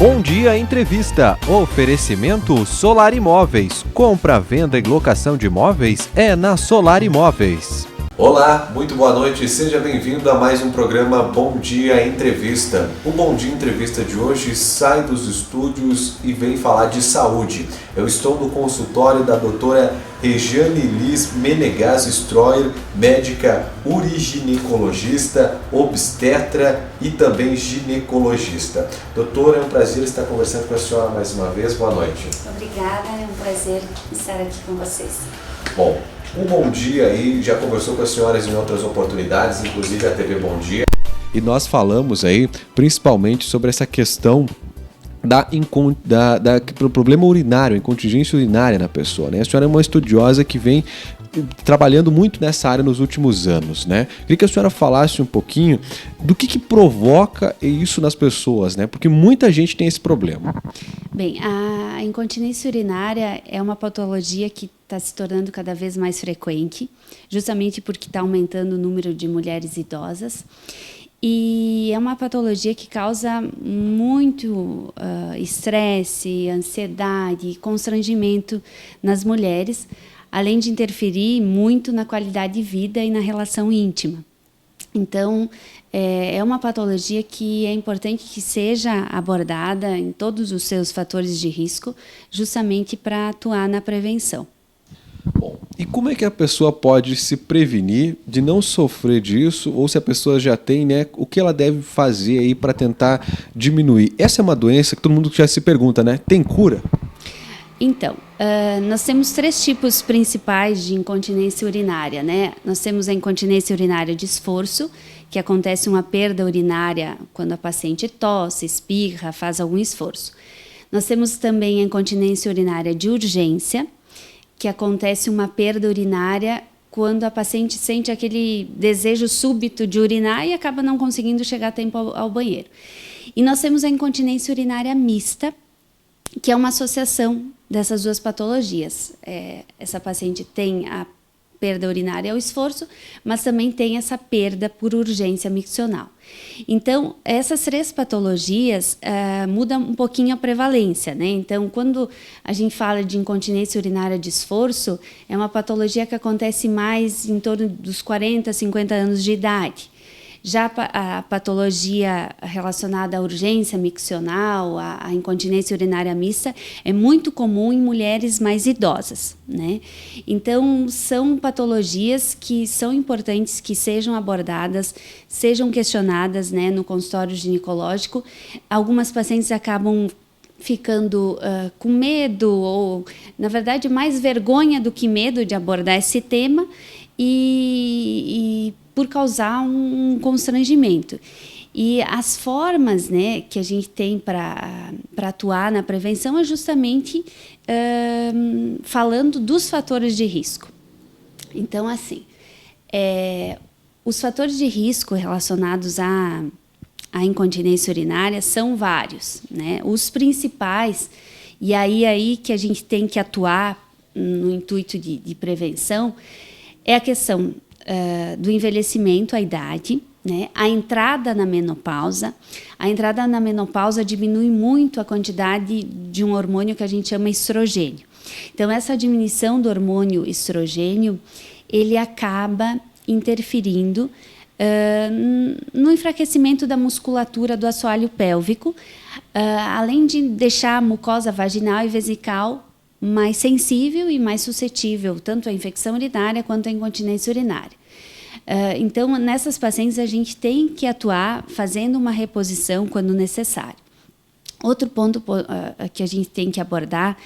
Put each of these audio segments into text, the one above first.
Bom Dia Entrevista. Oferecimento Solar Imóveis. Compra, venda e locação de imóveis é na Solar Imóveis. Olá, muito boa noite, seja bem-vindo a mais um programa Bom Dia Entrevista. O Bom Dia Entrevista de hoje sai dos estúdios e vem falar de saúde. Eu estou no consultório da doutora Regiane Liz Menegas Stroyer, médica uriginecologista, obstetra e também ginecologista. Doutora, é um prazer estar conversando com a senhora mais uma vez, boa noite. Obrigada, é um prazer estar aqui com vocês. Bom, o Bom Dia aí já conversou com as senhoras em outras oportunidades, inclusive a TV Bom Dia. E nós falamos aí principalmente sobre essa questão do problema urinário, incontinência urinária na pessoa, né? A senhora é uma estudiosa que vem trabalhando muito nessa área nos últimos anos, né? Queria que a senhora falasse um pouquinho do que provoca isso nas pessoas, né? Porque muita gente tem esse problema. Bem, a incontinência urinária é uma patologia que está se tornando cada vez mais frequente, justamente porque está aumentando o número de mulheres idosas. E é uma patologia que causa muito estresse, ansiedade, constrangimento nas mulheres, além de interferir muito na qualidade de vida e na relação íntima. Então, é uma patologia que é importante que seja abordada em todos os seus fatores de risco, justamente para atuar na prevenção. Bom, e como é que a pessoa pode se prevenir de não sofrer disso, ou se a pessoa já tem, né, o que ela deve fazer aí para tentar diminuir? Essa é uma doença que todo mundo já se pergunta, né? Tem cura? Então, nós temos 3 tipos principais de incontinência urinária, né? Nós temos a incontinência urinária de esforço, que acontece uma perda urinária quando a paciente tosse, espirra, faz algum esforço. Nós temos também a incontinência urinária de urgência, que acontece uma perda urinária quando a paciente sente aquele desejo súbito de urinar e acaba não conseguindo chegar a tempo ao banheiro. E nós temos a incontinência urinária mista, que é uma associação dessas 2 patologias. Essa paciente tem a perda urinária ao esforço, mas também tem essa perda por urgência miccional. Então, essas 3 patologias mudam um pouquinho a prevalência, né? Então, quando a gente fala de incontinência urinária de esforço, é uma patologia que acontece mais em torno dos 40, 50 anos de idade. Já a patologia relacionada à urgência miccional, a incontinência urinária mista, é muito comum em mulheres mais idosas, né? Então, são patologias que são importantes que sejam abordadas, sejam questionadas, né, no consultório ginecológico. Algumas pacientes acabam ficando com medo ou, na verdade, mais vergonha do que medo de abordar esse tema e por causar um constrangimento. E as formas, né, que a gente tem para atuar na prevenção é justamente falando dos fatores de risco. Então, assim, os fatores de risco relacionados à incontinência urinária são vários, né? Os principais, e aí que a gente tem que atuar no intuito de prevenção, é a questão do envelhecimento, a idade, né? A entrada na menopausa. A entrada na menopausa diminui muito a quantidade de um hormônio que a gente chama estrogênio. Então, essa diminuição do hormônio estrogênio, ele acaba interferindo no enfraquecimento da musculatura do assoalho pélvico, além de deixar a mucosa vaginal e vesical mais sensível e mais suscetível tanto à infecção urinária quanto à incontinência urinária. Então, nessas pacientes, a gente tem que atuar fazendo uma reposição quando necessário. Outro ponto que a gente tem que abordar,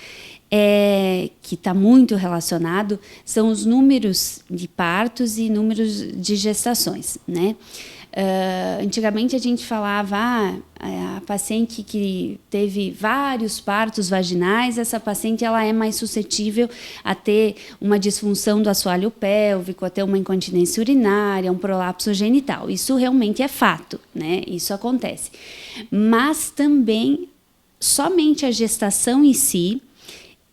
que está muito relacionado, são os números de partos e números de gestações, né? Antigamente a gente falava a paciente que teve vários partos vaginais, essa paciente ela é mais suscetível a ter uma disfunção do assoalho pélvico, a ter uma incontinência urinária, um prolapso genital. Isso realmente é fato, né? Isso acontece. Mas também somente a gestação em si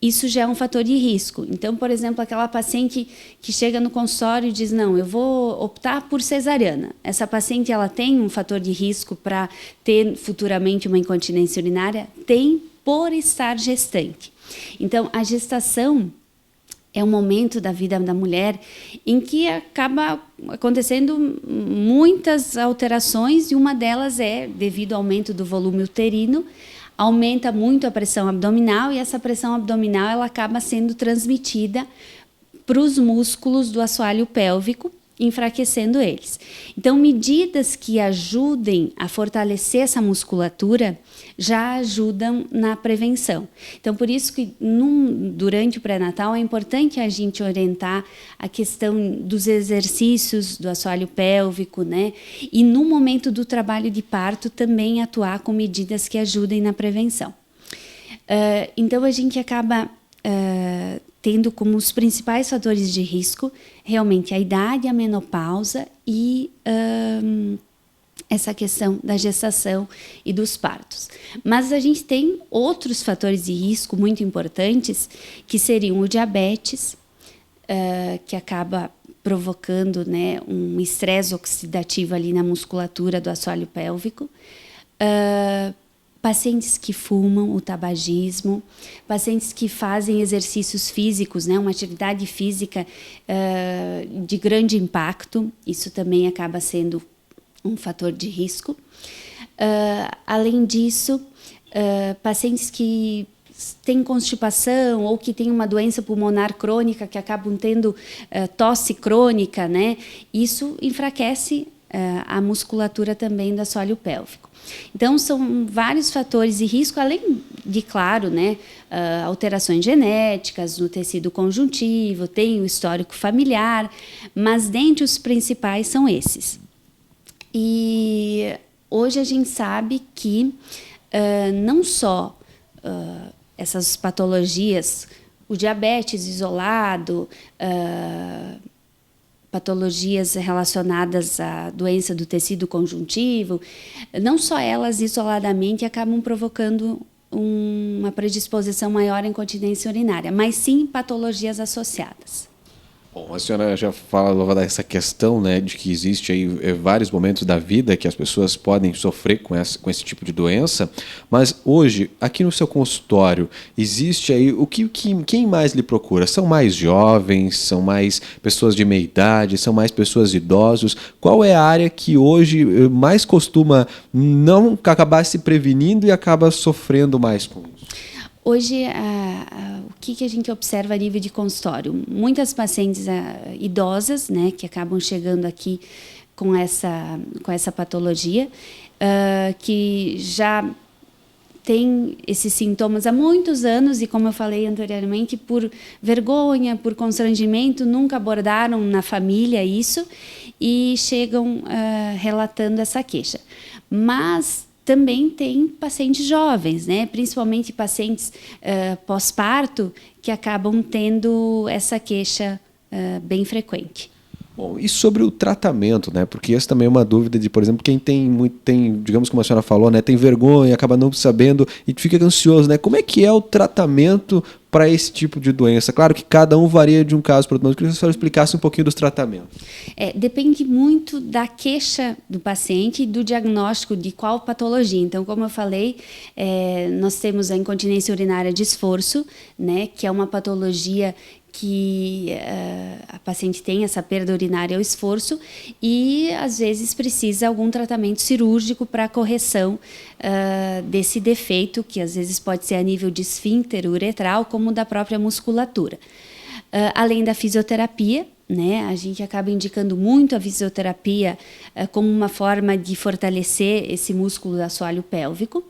isso já é um fator de risco. Então, por exemplo, aquela paciente que chega no consultório e diz, não, eu vou optar por cesariana. Essa paciente, ela tem um fator de risco para ter futuramente uma incontinência urinária? Tem, por estar gestante. Então, a gestação é um momento da vida da mulher em que acaba acontecendo muitas alterações, e uma delas é, devido ao aumento do volume uterino, aumenta muito a pressão abdominal, e essa pressão abdominal ela acaba sendo transmitida para os músculos do assoalho pélvico, enfraquecendo eles. Então, medidas que ajudem a fortalecer essa musculatura já ajudam na prevenção. Então, por isso que durante o pré-natal é importante a gente orientar a questão dos exercícios do assoalho pélvico, né? E no momento do trabalho de parto também atuar com medidas que ajudem na prevenção. Então, a gente acaba tendo como os principais fatores de risco realmente a idade, a menopausa e essa questão da gestação e dos partos. Mas a gente tem outros fatores de risco muito importantes, que seriam o diabetes, que acaba provocando, né, um estresse oxidativo ali na musculatura do assoalho pélvico, pacientes que fumam, o tabagismo, pacientes que fazem exercícios físicos, né, uma atividade física de grande impacto, isso também acaba sendo um fator de risco. Além disso, pacientes que têm constipação ou que têm uma doença pulmonar crônica, que acabam tendo tosse crônica, né, isso enfraquece a musculatura também do assoalho pélvico. Então, são vários fatores de risco, além de, claro, né, alterações genéticas no tecido conjuntivo, tem o histórico familiar, mas dentre os principais são esses. E hoje a gente sabe que não só essas patologias, o diabetes isolado, patologias relacionadas à doença do tecido conjuntivo, não só elas isoladamente acabam provocando uma predisposição maior à incontinência urinária, mas sim patologias associadas. Bom, a senhora já falou dessa questão, né, de que existe aí vários momentos da vida que as pessoas podem sofrer com esse tipo de doença, mas hoje, aqui no seu consultório, existe aí quem mais lhe procura? São mais jovens, são mais pessoas de meia idade, são mais pessoas idosos? Qual é a área que hoje mais costuma não acabar se prevenindo e acaba sofrendo mais com isso? Hoje, o que a gente observa a nível de consultório? Muitas pacientes idosas, né, que acabam chegando aqui com essa patologia, que já tem esses sintomas há muitos anos e, como eu falei anteriormente, por vergonha, por constrangimento, nunca abordaram na família isso e chegam relatando essa queixa. Mas também tem pacientes jovens, né? Principalmente pacientes pós-parto, que acabam tendo essa queixa bem frequente. Bom, e sobre o tratamento, né? Porque essa também é uma dúvida de, por exemplo, quem tem, digamos como a senhora falou, né? Tem vergonha, acaba não sabendo e fica ansioso, né? Como é que é o tratamento para esse tipo de doença? Claro que cada um varia de um caso para outro, mas eu queria que a senhora explicasse um pouquinho dos tratamentos. Depende muito da queixa do paciente e do diagnóstico de qual patologia. Então, como eu falei, nós temos a incontinência urinária de esforço, né? Que é uma patologia que a paciente tem essa perda urinária ao esforço e, às vezes, precisa algum tratamento cirúrgico para a correção desse defeito, que às vezes pode ser a nível de esfíncter uretral, como da própria musculatura. Além da fisioterapia, né, a gente acaba indicando muito a fisioterapia como uma forma de fortalecer esse músculo do assoalho pélvico,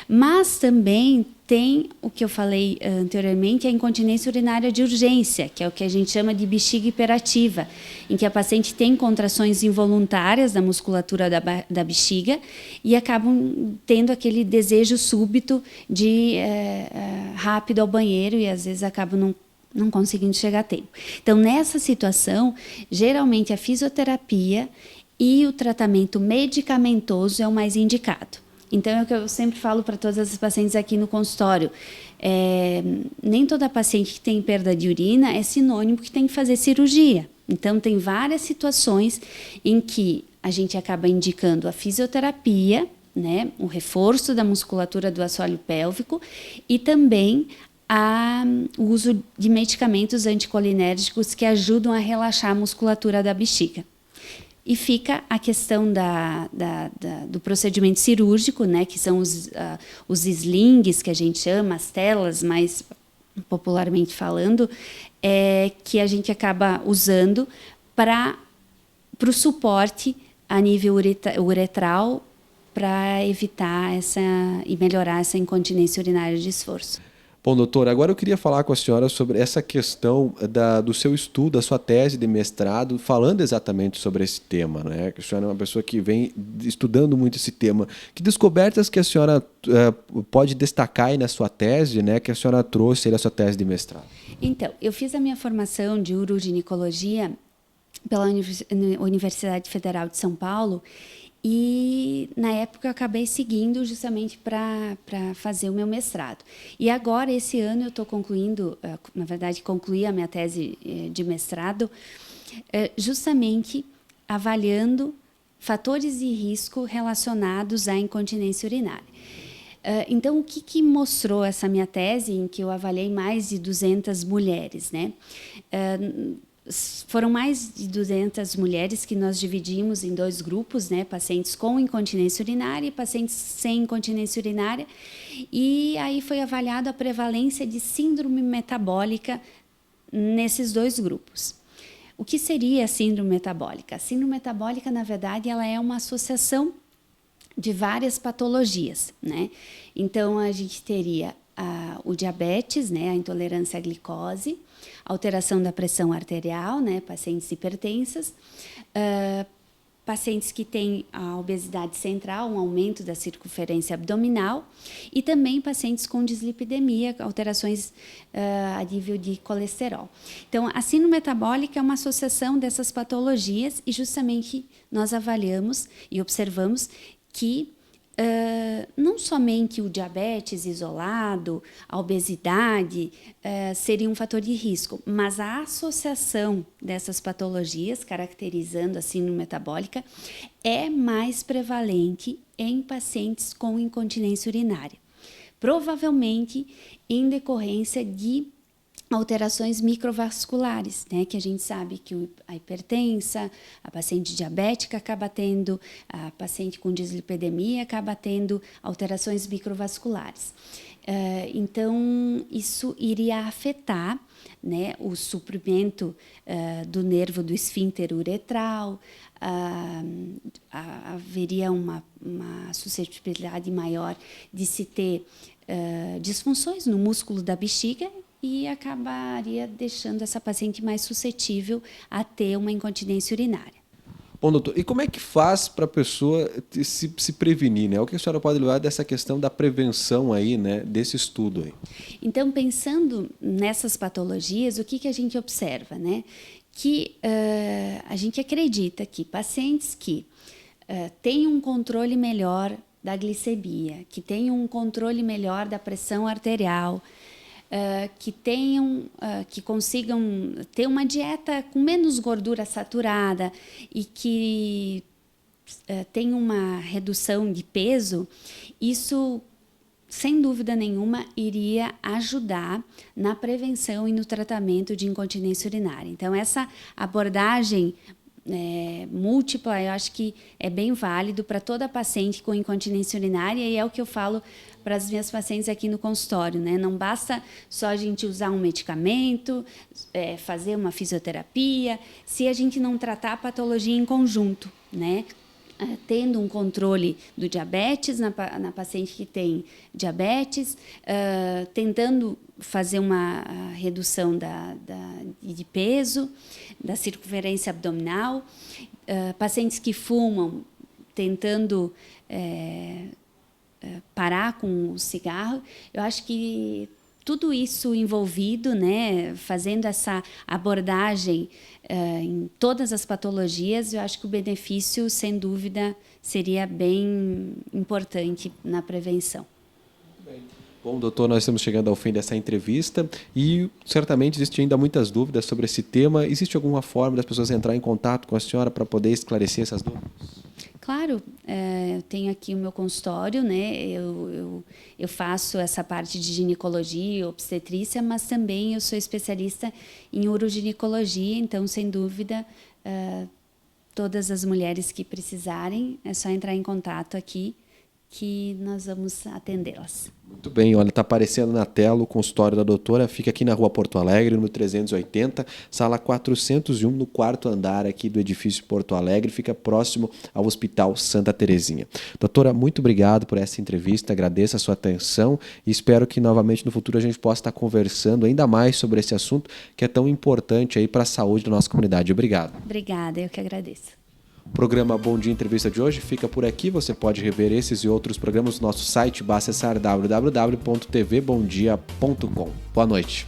mas também tem o que eu falei anteriormente, a incontinência urinária de urgência, que é o que a gente chama de bexiga hiperativa, em que a paciente tem contrações involuntárias da musculatura da bexiga e acabam tendo aquele desejo súbito de ir rápido ao banheiro e às vezes acabam não conseguindo chegar a tempo. Então, nessa situação, geralmente a fisioterapia e o tratamento medicamentoso é o mais indicado. Então, é o que eu sempre falo para todas as pacientes aqui no consultório. Nem toda paciente que tem perda de urina é sinônimo que tem que fazer cirurgia. Então, tem várias situações em que a gente acaba indicando a fisioterapia, né, o reforço da musculatura do assoalho pélvico e também o uso de medicamentos anticolinérgicos que ajudam a relaxar a musculatura da bexiga. E fica a questão do procedimento cirúrgico, né, que são os slings, que a gente chama, as telas, mais popularmente falando, que a gente acaba usando para o suporte a nível uretral para evitar e melhorar essa incontinência urinária de esforço. Bom, doutor, agora eu queria falar com a senhora sobre essa questão do seu estudo, da sua tese de mestrado, falando exatamente sobre esse tema, né? A senhora é uma pessoa que vem estudando muito esse tema. Que descobertas que a senhora pode destacar aí na sua tese, né? Que a senhora trouxe aí na sua tese de mestrado? Então, eu fiz a minha formação de uroginecologia pela Universidade Federal de São Paulo e, na época, eu acabei seguindo justamente para fazer o meu mestrado. E agora, esse ano, eu estou concluindo, na verdade, concluí a minha tese de mestrado, justamente avaliando fatores de risco relacionados à incontinência urinária. Então, o que mostrou essa minha tese, em que eu avaliei mais de 200 mulheres, né? Foram mais de 200 mulheres que nós dividimos em 2 grupos, né? Pacientes com incontinência urinária e pacientes sem incontinência urinária. E aí foi avaliada a prevalência de síndrome metabólica nesses 2 grupos. O que seria a síndrome metabólica? A síndrome metabólica, na verdade, ela é uma associação de várias patologias, né? Então, a gente teria o diabetes, né? A intolerância à glicose, alteração da pressão arterial, né? Pacientes hipertensas, pacientes que têm a obesidade central, um aumento da circunferência abdominal, e também pacientes com dislipidemia, alterações a nível de colesterol. Então, a síndrome metabólica é uma associação dessas patologias e justamente nós avaliamos e observamos que não somente o diabetes isolado, a obesidade seria um fator de risco, mas a associação dessas patologias, caracterizando a síndrome metabólica, é mais prevalente em pacientes com incontinência urinária, provavelmente em decorrência de alterações microvasculares, né, que a gente sabe que a hipertensa, a paciente diabética acaba tendo, a paciente com dislipidemia acaba tendo alterações microvasculares. Então, isso iria afetar, né, o suprimento do nervo do esfíncter uretral, haveria uma suscetibilidade maior de se ter disfunções no músculo da bexiga e acabaria deixando essa paciente mais suscetível a ter uma incontinência urinária. Bom, doutor, e como é que faz para a pessoa se prevenir, né? O que a senhora pode levar dessa questão da prevenção aí, né, desse estudo aí? Então, pensando nessas patologias, o que a gente observa, né? Que a gente acredita que pacientes que têm um controle melhor da glicemia, que têm um controle melhor da pressão arterial, que consigam ter uma dieta com menos gordura saturada e que tenham uma redução de peso, isso, sem dúvida nenhuma, iria ajudar na prevenção e no tratamento de incontinência urinária. Então, essa abordagem múltipla, eu acho que é bem válido para toda paciente com incontinência urinária e é o que eu falo para as minhas pacientes aqui no consultório, né? Não basta só a gente usar um medicamento, fazer uma fisioterapia, se a gente não tratar a patologia em conjunto, né? Tendo um controle do diabetes na paciente que tem diabetes, tentando fazer uma redução de peso, da circunferência abdominal, pacientes que fumam, tentando parar com o cigarro. Eu acho que tudo isso envolvido, né, fazendo essa abordagem em todas as patologias, eu acho que o benefício, sem dúvida, seria bem importante na prevenção. Bem. Bom, doutor, nós estamos chegando ao fim dessa entrevista e certamente existem ainda muitas dúvidas sobre esse tema. Existe alguma forma das pessoas entrar em contato com a senhora para poder esclarecer essas dúvidas? Claro, eu tenho aqui o meu consultório, né? Eu faço essa parte de ginecologia, obstetrícia, mas também eu sou especialista em uroginecologia, então, sem dúvida, todas as mulheres que precisarem, é só entrar em contato aqui que nós vamos atendê-las. Muito bem, olha, está aparecendo na tela o consultório da doutora, fica aqui na rua Porto Alegre, número 380, sala 401, no 4º andar aqui do edifício Porto Alegre, fica próximo ao Hospital Santa Terezinha. Doutora, muito obrigado por essa entrevista, agradeço a sua atenção e espero que novamente no futuro a gente possa estar conversando ainda mais sobre esse assunto que é tão importante aí para a saúde da nossa comunidade. Obrigado. Obrigada, eu que agradeço. O programa Bom Dia Entrevista de hoje fica por aqui. Você pode rever esses e outros programas no nosso site. Basta acessar www.tvbomdia.com. Boa noite.